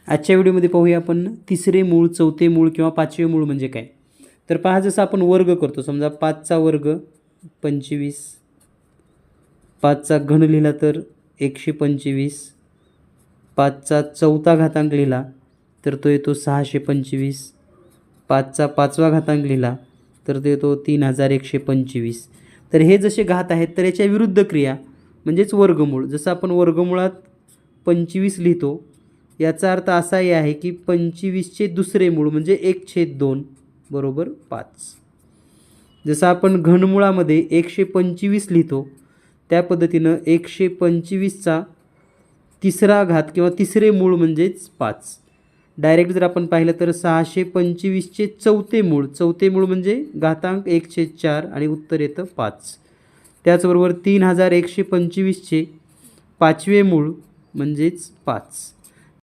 आजच्या व्हिडिओमध्ये पाहूया आपण तिसरे मूळ, चौथे मूळ किंवा पाचवे मूळ म्हणजे काय. तर पहा, जसं आपण वर्ग करतो, समजा 5चा वर्ग 25, 5चा घन लिहिला तर 125, 5चा चौथा घातांक लिहिला तर तो येतो 625, 5चा 5वा घातांक लिहिला तर तो येतो 3125. तर हे जसे घात आहेत तर याच्या विरुद्ध क्रिया म्हणजेच वर्गमूळ. जसं आपण वर्गमुळात 25 लिहितो, याचा अर्थ असाही आहे की 25चे दुसरे मूळ म्हणजे 1/2 बरोबर 5. जसं आपण घनमुळामध्ये 125 लिहितो, त्या पद्धतीनं 125चा तिसरा घात किंवा तिसरे मूळ म्हणजेच 5. डायरेक्ट जर आपण पाहिलं तर 625चे चौथे मूळ म्हणजे घातांक 1/4 आणि उत्तर येतं 5. त्याचबरोबर 3125चे पाचवे मूळ म्हणजेच 5.